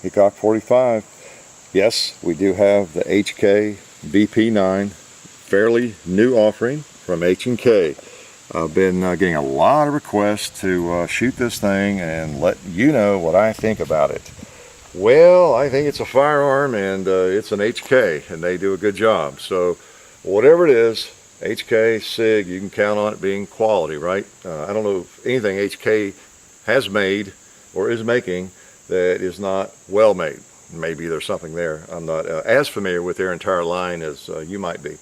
HK 45. Yes, we do have the HK VP9, fairly new offering from H&K. I've been getting a lot of requests to shoot this thing and let you know what I think about it. Well, I think it's a firearm, and it's an HK, and they do a good job. So whatever it is, HK, SIG, you can count on it being quality, right? I don't know if anything HK has made or is making that is not well made. Maybe there's something there. I'm not as familiar with their entire line as you might be.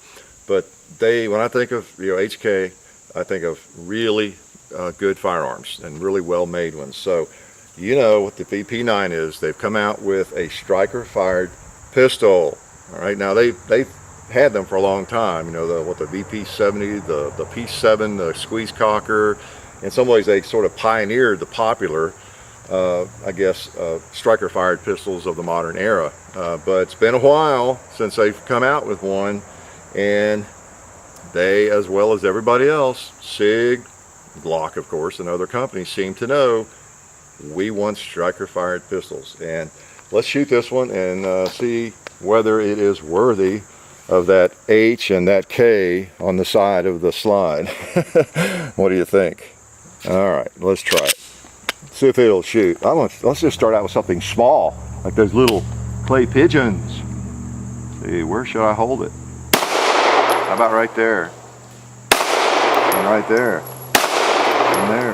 But when I think of HK, I think of really good firearms and really well made ones. So you know what the VP9 is. They've come out with a striker fired pistol. All right, now they've had them for a long time. You know, the VP70, the P7, the squeeze cocker. In some ways they sort of pioneered the popular I guess striker fired pistols of the modern era. But it's been a while since they've come out with one, and they, as well as everybody else, SIG, Glock of course, and other companies, seem to know we want striker fired pistols. And let's shoot this one and see whether it is worthy of that H and that K on the side of the slide. What do you think? All right, let's try it. See if it'll shoot. Let's just start out with something small, like those little clay pigeons. See, where should I hold it? How about right there? And right there. And there.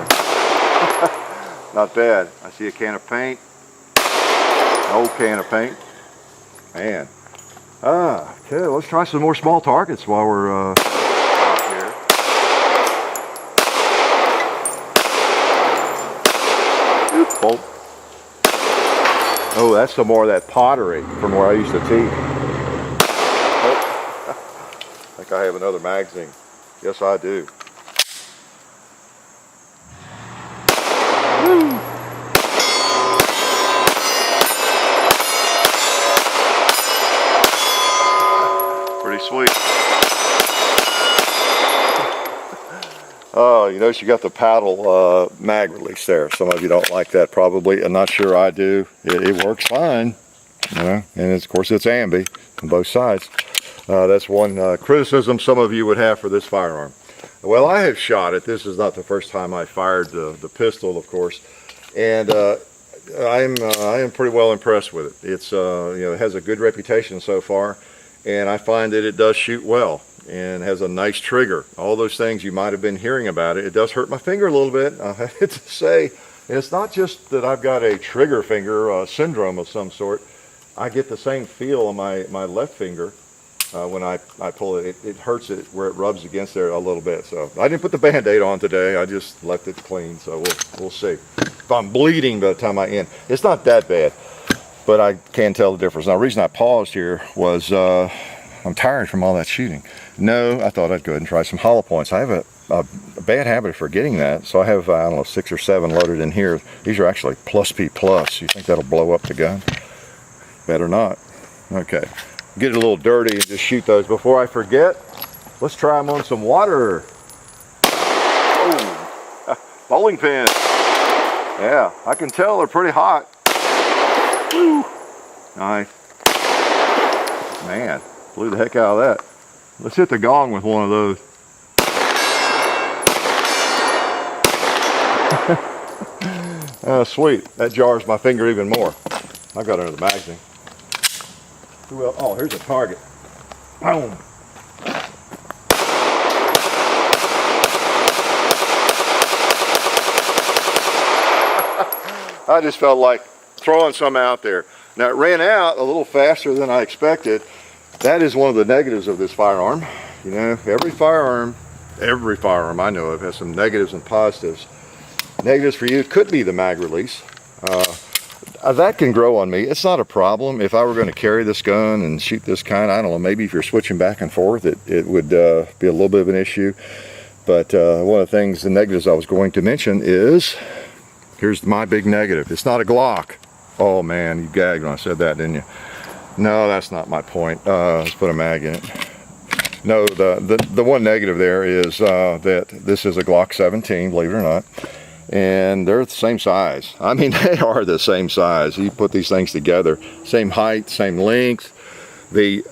Not bad. I see a can of paint. An old can of paint. Man. Okay, let's try some more small targets while we're out here. Oops, bolt. Oh, that's some more of that pottery from where I used to teach. Oh. I think I have another magazine. Yes, I do. Woo. Pretty sweet. Oh, you notice you got the paddle mag release there. Some of you don't like that probably. I'm not sure I do. It works fine. You know, and of course it's ambi on both sides. That's one criticism some of you would have for this firearm. Well, I have shot it. This is not the first time I fired the pistol, of course, and I am pretty well impressed with it. It's it has a good reputation so far, and I find that it does shoot well and has a nice trigger. All those things you might have been hearing about it. It does hurt my finger a little bit, I have to say. And it's not just that I've got a trigger finger syndrome of some sort. I get the same feel on my left finger. When I pull it, it hurts it where it rubs against there a little bit. So I didn't put the Band-Aid on today. I just left it clean. So we'll see. If I'm bleeding by the time I end, it's not that bad, but I can tell the difference. Now, the reason I paused here was I'm tired from all that shooting. No, I thought I'd go ahead and try some hollow points. I have a bad habit of forgetting that. So I have, I don't know, 6 or 7 loaded in here. These are actually plus P plus. You think that'll blow up the gun? Better not. Okay. Get it a little dirty and just shoot those. Before I forget, let's try them on some water. Oh, bowling pin. Yeah, I can tell they're pretty hot. Woo. Nice. Man, blew the heck out of that. Let's hit the gong with one of those. Sweet. That jars my finger even more. I got it under the magazine. Well, oh, here's a target. Boom. I just felt like throwing some out there. Now, it ran out a little faster than I expected. That is one of the negatives of this firearm. You know, every firearm I know of has some negatives and positives. Negatives for you could be the mag release. That can grow on me. It's not a problem. If I were going to carry this gun and shoot this kind, I don't know, maybe if you're switching back and forth, it would be a little bit of an issue. But one of the things, the negatives I was going to mention is, here's my big negative. It's not a Glock. Oh man, you gagged when I said that, didn't you? No, that's not my point. Let's put a mag in it. No, the one negative there is that this is a Glock 17, believe it or not. and they're the same size. I mean, they are the same size. You put these things together, same height, same length. The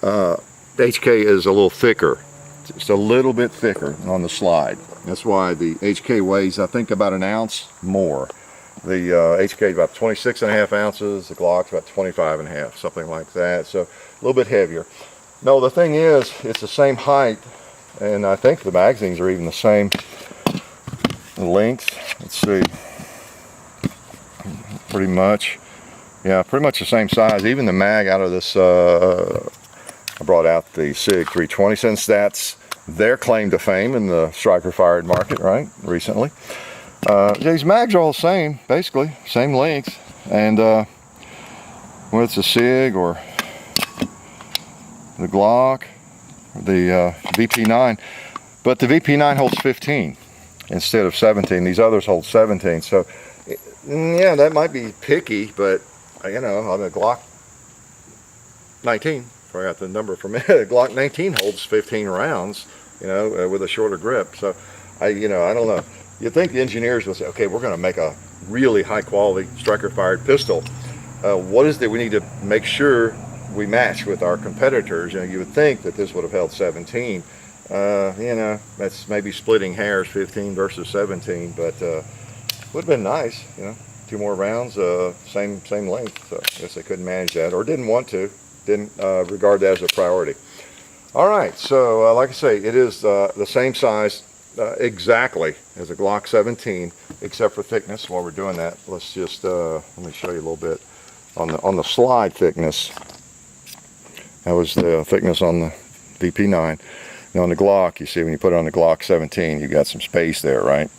HK is a little thicker. It's a little bit thicker on the slide. That's why the HK weighs, I think, about an ounce more. The HK is about 26.5 ounces. The Glock's about 25.5, something like that. So a little bit heavier. No, the thing is, it's the same height, and I think the magazines are even the same length. Let's see. Pretty much. Yeah, pretty much the same size. Even the mag out of this, I brought out the SIG 320 since that's their claim to fame in the striker fired market, right, recently. These mags are all the same, basically, same length. And whether it's a SIG or the Glock, the VP9, but the VP9 holds 15 instead of 17. These others hold 17. So, yeah, that might be picky, but you know, on the Glock 19, I got the number from it. Glock 19 holds 15 rounds, you know, with a shorter grip. So, I don't know. You'd think the engineers will say, okay, we're going to make a really high quality striker fired pistol. What is that we need to make sure we match with our competitors? You know, you would think that this would have held 17. You know, that's maybe splitting hairs, 15 versus 17, but would have been nice, you know, 2 more rounds, same length. So I guess they couldn't manage that, or didn't want to, didn't regard that as a priority. All right, so like I say, it is the same size exactly as a Glock 17, except for thickness. While we're doing that, let's just let me show you a little bit on the slide thickness. That was the thickness on the VP9. Now on the Glock, you see when you put it on the Glock 17, you got some space there, right?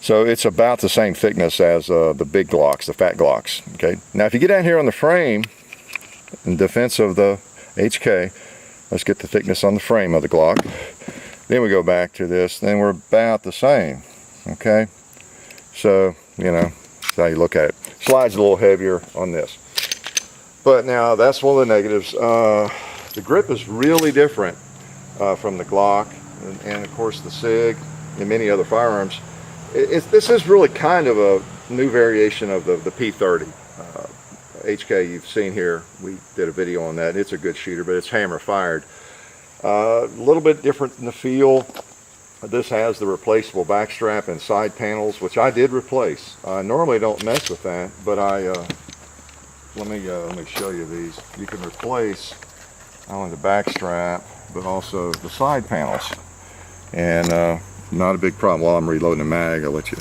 So it's about the same thickness as the big Glocks, the fat Glocks. Okay. Now if you get down here on the frame, in defense of the HK, let's get the thickness on the frame of the Glock. Then we go back to this, then we're about the same. Okay. So, you know, that's how you look at it. Slide's a little heavier on this. But now that's one of the negatives. The grip is really different from the Glock and of course the SIG and many other firearms. This is really kind of a new variation of the P30. HK you've seen here, we did a video on that. It's a good shooter, but it's hammer fired. A little bit different in the feel. This has the replaceable backstrap and side panels, which I did replace. I normally don't mess with that, but let me show you these. You can replace not only the backstrap but also the side panels, and not a big problem. While I'm reloading the mag, I'll let you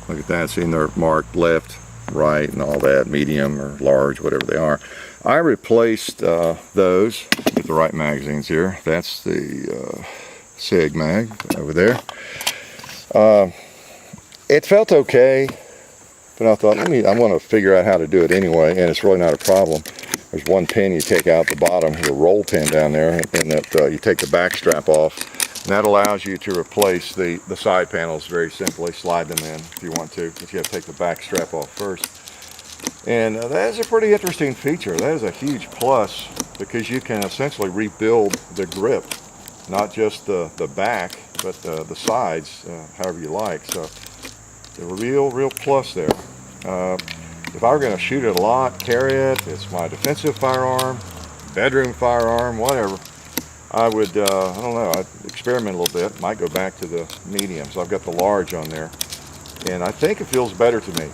look at that. See, they're marked left, right, and all that, medium or large, whatever they are. I replaced those with the right magazines here. That's the SIG mag over there. It felt okay, but I thought, I want to figure out how to do it anyway, and it's really not a problem. There's one pin you take out the bottom, the roll pin down there, and that you take the back strap off. And that allows you to replace the side panels very simply. Slide them in if you want to, but you have to take the back strap off first. And that is a pretty interesting feature. That is a huge plus because you can essentially rebuild the grip, not just the back, but the sides, however you like. So the real plus there. If I were going to shoot it a lot, carry it, it's my defensive firearm, bedroom firearm, whatever, I would, I don't know, I'd experiment a little bit. Might go back to the mediums. I've got the large on there, and I think it feels better to me.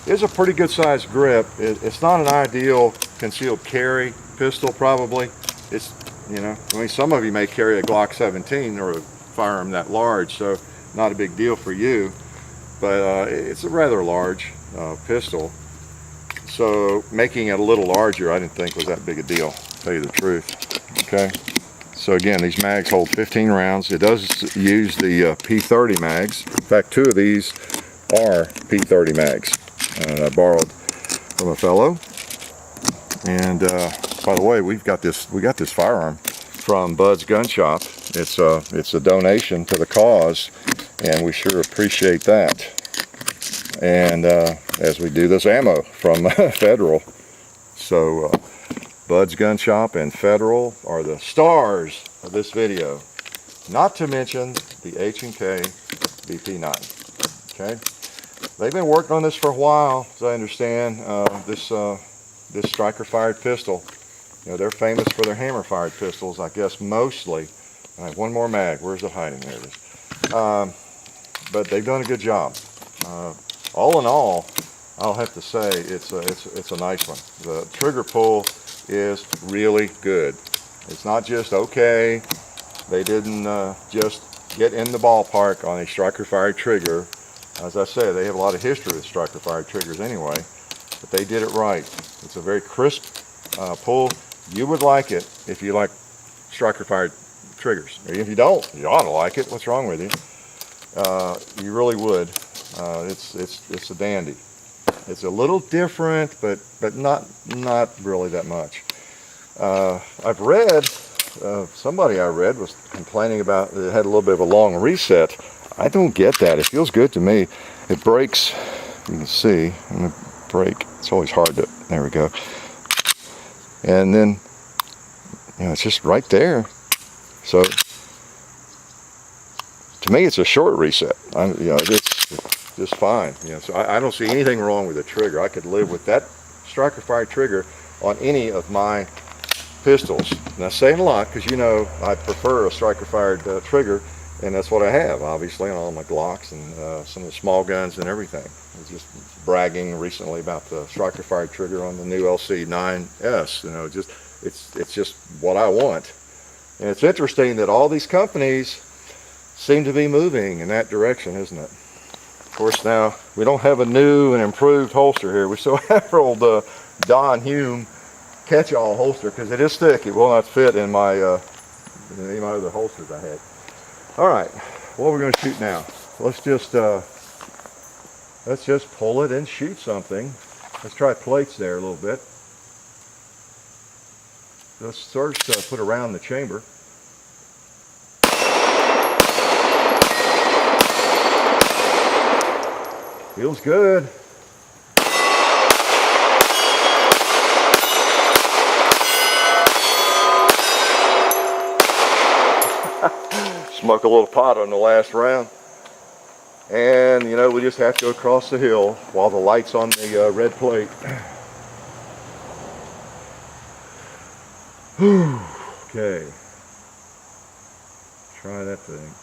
It's a pretty good sized grip. It's not an ideal concealed carry pistol, probably. It's, you know, I mean, some of you may carry a Glock 17 or a firearm that large, so not a big deal for you, but it's a rather large pistol. So making it a little larger, I didn't think was that big a deal, to tell you the truth. Okay. So again, these mags hold 15 rounds. It does use the P30 mags. In fact, 2 of these are P30 mags. I borrowed from a fellow. And by the way, we got this firearm from Bud's Gun Shop. It's a donation to the cause, and we sure appreciate that. And as we do this ammo from Federal. So Bud's Gun Shop and Federal are the stars of this video. Not to mention the H&K VP9. Okay. they've been working on this for a while, as I understand. This striker-fired pistol. You know, they're famous for their hammer-fired pistols, I guess, mostly. I have one more mag. Where's it hiding? There it is. But they've done a good job. All in all, I'll have to say it's a nice one. The trigger pull is really good. It's not just okay. They didn't just get in the ballpark on a striker-fired trigger. As I said, they have a lot of history with striker-fired triggers anyway, but they did it right. It's a very crisp pull. You would like it if you like striker-fired triggers. If you don't, you ought to like it. What's wrong with you? You really would. It's a dandy. It's a little different, but not really that much. I've read, somebody I read was complaining about it had a little bit of a long reset. I don't get that. It feels good to me. It breaks. You can see. I'm gonna break. It's always hard to. There we go. And then, you know, it's just right there. So to me, it's a short reset. You know, it's just fine. You know, so I don't see anything wrong with the trigger. I could live with that striker-fired trigger on any of my pistols. Now, saying a lot because, you know, I prefer a striker-fired trigger, and that's what I have, obviously, on all my Glocks and some of the small guns and everything. I was just bragging recently about the striker-fired trigger on the new LC9S. You know, it's just what I want. And it's interesting that all these companies seem to be moving in that direction, isn't it? Of course, now we don't have a new and improved holster here. We still have our old Don Hume catch-all holster because it is thick. It will not fit in my any of my other holsters I had. All right, what we're going to shoot now? Let's just pull it and shoot something. Let's try plates there a little bit. Let's first put around the chamber. Feels good. Smoke a little pot on the last round. And, you know, we just have to go across the hill while the light's on the red plate. Okay. Try that thing.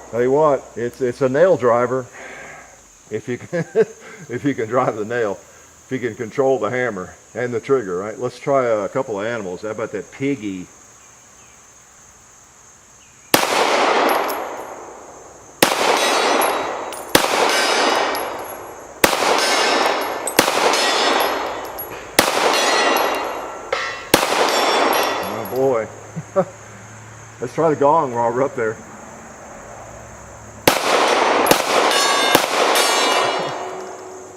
Tell you what, it's a nail driver. If you can if you can drive the nail, if you can control the hammer and the trigger, right? Let's try a couple of animals. How about that piggy? Oh boy. Let's try the gong while we're up there.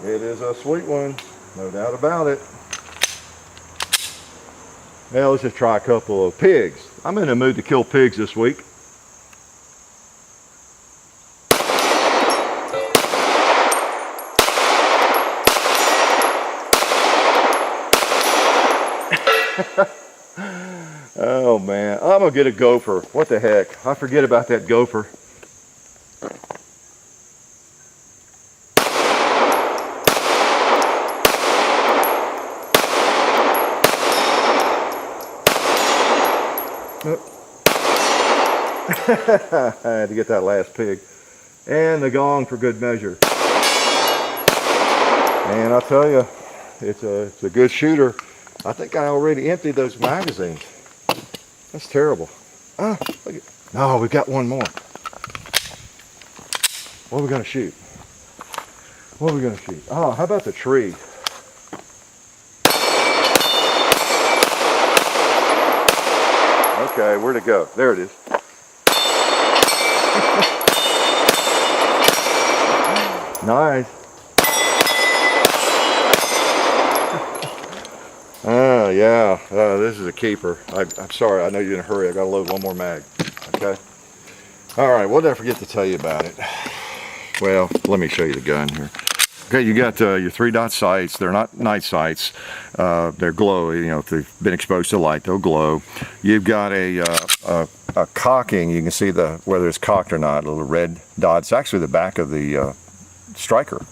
It is a sweet one, no doubt about it. Now let's just try a couple of pigs. I'm in the mood to kill pigs this week. Oh man, I'm gonna get a gopher. What the heck? I forget about that gopher. I had to get that last pig. And the gong for good measure. And I'll tell you, it's a good shooter. I think I already emptied those magazines. That's terrible. Ah, look at, no, we've got one more. What are we going to shoot? What are we going to shoot? Oh, how about the tree? Okay, where'd it go? There it is. Nice. Oh, yeah. This is a keeper. I'm sorry. I know you're in a hurry. I got to load one more mag. Okay. All right. What did I forget to tell you about it? well, let me show you the gun here. Okay, you got your 3-dot sights. They're not night sights. They're glow. You know, if they've been exposed to light, they'll glow. You've got a cocking. You can see whether it's cocked or not. A little red dot. It's actually the back of the striker,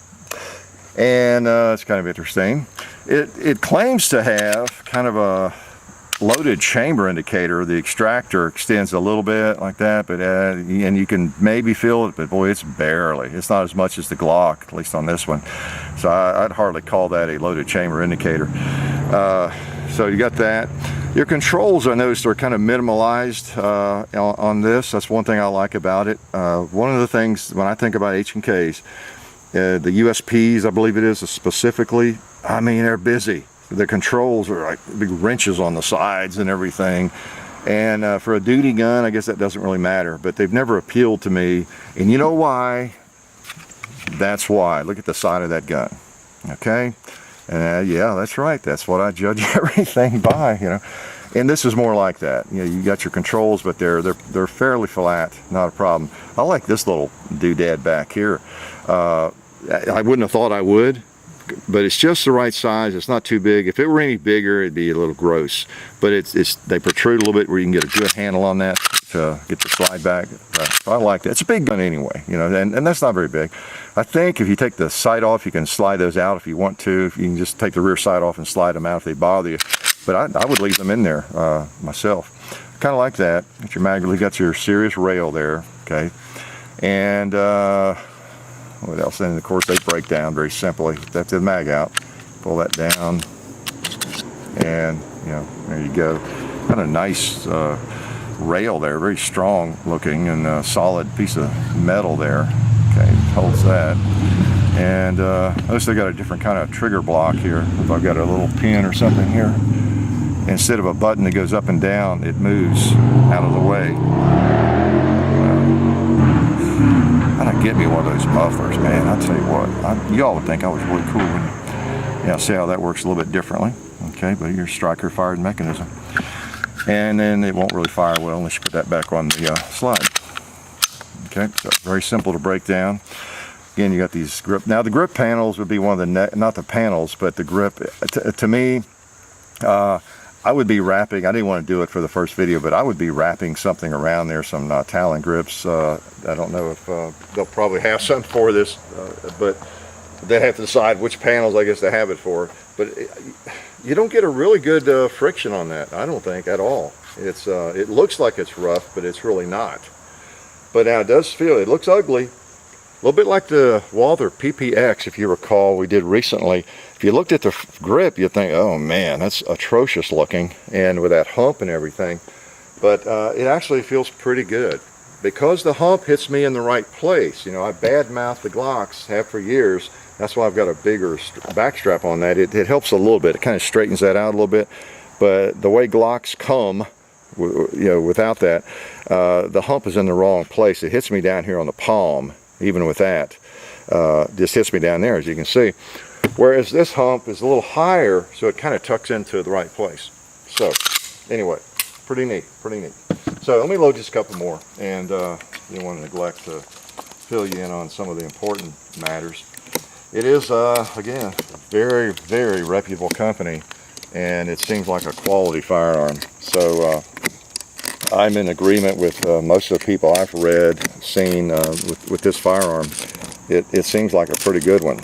and it's kind of interesting. It claims to have kind of a loaded chamber indicator. The extractor extends a little bit like that, but and you can maybe feel it, but boy, it's barely. It's not as much as the Glock, at least on this one. So I'd hardly call that a loaded chamber indicator. So you got that. Your controls, I noticed, are kind of minimalized on this. That's one thing I like about it. One of the things when I think about H&Ks, the USPs, I believe it is specifically, I mean, they're busy. The controls are like big wrenches on the sides and everything. And for a duty gun, I guess that doesn't really matter, but they've never appealed to me. And you know why? That's why. Look at the side of that gun. Okay? Yeah, that's right. That's what I judge everything by, you know. And this is more like that. You know, you got your controls, but they're fairly flat, not a problem. I like this little doodad back here. I wouldn't have thought I would, but it's just the right size. It's not too big. If it were any bigger, it'd be a little gross. But they protrude a little bit where you can get a good handle on that to get the slide back. So I like that. It's a big gun anyway, you know, and that's not very big. I think if you take the sight off, you can slide those out if you want to. If you can just take the rear sight off and slide them out if they bother you. But I would leave them in there myself. Kind of like that. Got your mag, you got your Sirius rail there, okay. And what else? And of course they break down very simply. That's the mag out. Pull that down, and you know, there you go. Kind of nice rail there, very strong looking and solid piece of metal there. Okay, holds that. And notice they got a different kind of trigger block here. If I've got a little pin or something here, instead of a button that goes up and down, it moves out of the way. Gotta get me one of those mufflers, man. I'll tell you what, y'all would think I was really cool. Yeah, see how that works a little bit differently. Okay, but your striker fired mechanism. And then it won't really fire well unless you put that back on the slide. Okay, so very simple to break down. Again, you got these grip. Now the grip panels would be one of the, not the panels, but the grip. To me, I would be wrapping, I didn't want to do it for the first video, but I would be wrapping something around there, some Talon grips. I don't know if they'll probably have some for this, but they have to decide which panels I guess they have it for. But you don't get a really good friction on that, I don't think, at all. It looks like it's rough, but it's really not. But now it does feel, it looks ugly. A little bit like the Walther PPX, if you recall, we did recently. If you looked at the grip, you'd think, oh man, that's atrocious looking, and with that hump and everything. But it actually feels pretty good. Because the hump hits me in the right place. You know, I badmouth the Glocks, have for years. That's why I've got a bigger back strap on that. It helps a little bit. It kind of straightens that out a little bit. But the way Glocks come, you know, without that, the hump is in the wrong place. It hits me down here on the palm. Even with that, just hits me down there, as you can see. Whereas this hump is a little higher, so it kind of tucks into the right place. So, anyway, pretty neat, pretty neat. So let me load just a couple more, and you don't want to neglect to fill you in on some of the important matters. It is, again, a very, very reputable company, and it seems like a quality firearm. So I'm in agreement with most of the people I've read, seen with this firearm. It seems like a pretty good one.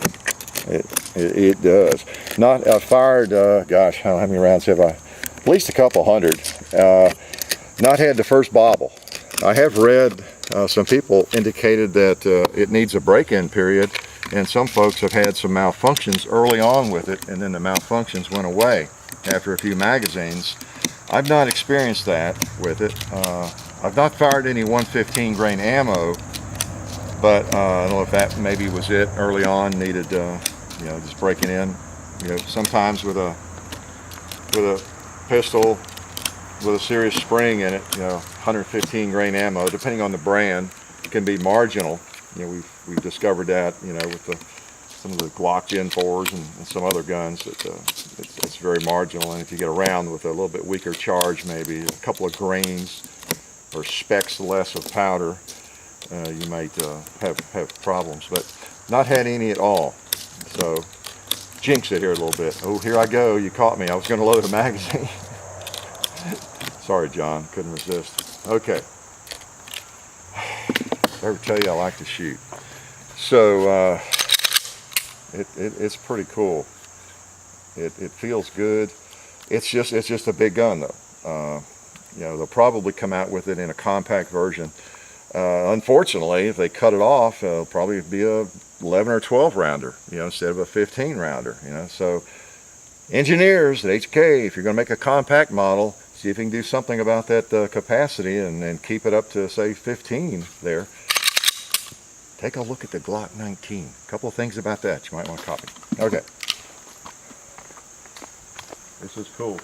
It does. Not fired, gosh, how many rounds have I? At least a couple hundred. Not had the first bobble. I have read some people indicated that it needs a break-in period, and some folks have had some malfunctions early on with it, and then the malfunctions went away after a few magazines. I've not experienced that with it. I've not fired any 115 grain ammo, but I don't know if that maybe was it early on, needed you know, just breaking in. You know, sometimes with a pistol with a serious spring in it, you know, 115 grain ammo, depending on the brand, can be marginal. You know, we've discovered that, you know, with some of the Glock Gen 4s and some other guns, that it's very marginal. And if you get around with a little bit weaker charge, maybe a couple of grains or specks less of powder, you might have problems, but not had any at all. So jinx it here a little bit. Oh, here I go. You caught me. I was going to load a magazine. Sorry, John. Couldn't resist. Okay. I ever tell you I like to shoot. So it's pretty cool. It feels good. It's just a big gun though. You know, they'll probably come out with it in a compact version. Unfortunately, if they cut it off, it'll probably be a 11 or 12 rounder, you know, instead of a 15 rounder, you know. So engineers at HK, if you're going to make a compact model, see if you can do something about that capacity and keep it up to, say, 15 there. Take a look at the Glock 19. A couple of things about that you might want to copy. Okay. This is cool.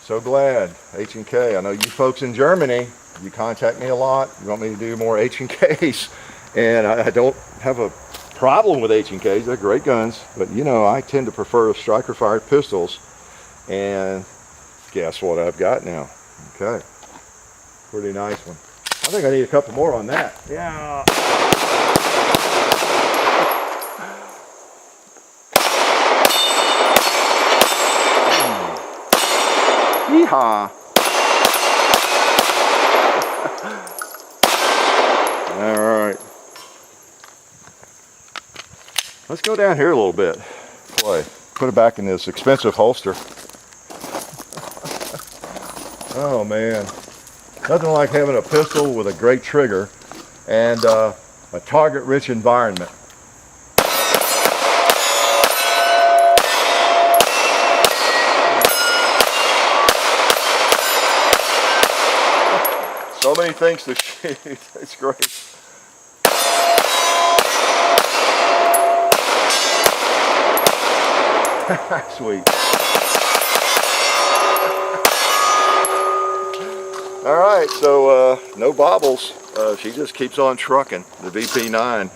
So glad, H&K. I know you folks in Germany, you contact me a lot. You want me to do more H&Ks. And I don't have a problem with H&Ks. They're great guns. But, you know, I tend to prefer striker-fired pistols. And guess what I've got now? Okay. Pretty nice one. I think I need a couple more on that. Yeah. Yeehaw. All right. Let's go down here a little bit. Boy, put it back in this expensive holster. Oh man. Nothing like having a pistol with a great trigger and a target-rich environment. So many things to shoot. It's great. Sweet. All right, so no bobbles. She just keeps on trucking, the VP9.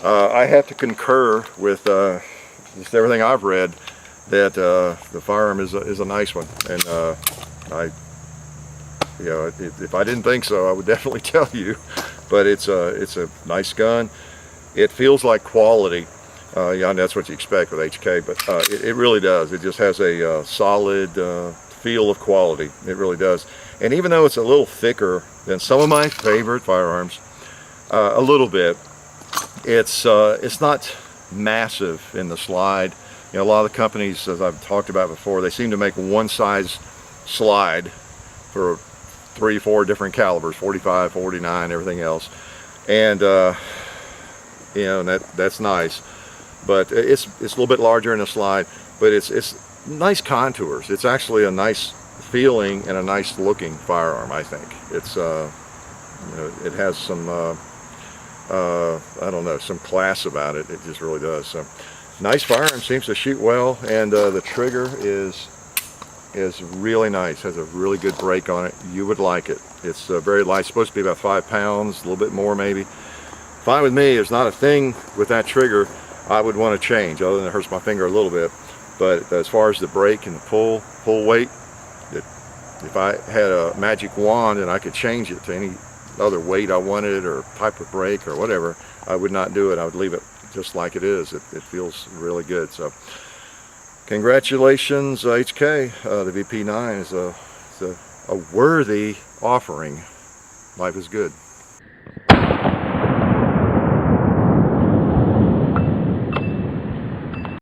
I have to concur with just everything I've read that the firearm is a nice one, and you know, if I didn't think so, I would definitely tell you. But it's a nice gun. It feels like quality. Yeah, that's what you expect with HK, but it really does. It just has a solid feel of quality. It really does. And even though it's a little thicker than some of my favorite firearms, a little bit, it's not massive in the slide. You know, a lot of the companies, as I've talked about before, they seem to make one size slide for 3, 4 different calibers, 45, 49, everything else. And you know, that's nice. But it's a little bit larger in the slide, but it's nice contours. It's actually a nice feeling and a nice looking firearm, I think. It's you know, it has some I don't know, some class about it. It just really does. So nice firearm, seems to shoot well, and the trigger is really nice. Has a really good break on it. You would like it. It's very light. It's supposed to be about 5 pounds, a little bit more maybe. Fine with me. There's not a thing with that trigger I would want to change, other than it hurts my finger a little bit. But as far as the break and the pull weight, if I had a magic wand and I could change it to any other weight I wanted, or type of break or whatever, I would not do it. I would leave it just like it is. It feels really good. So congratulations, HK. The VP9 is a worthy offering. Life is good.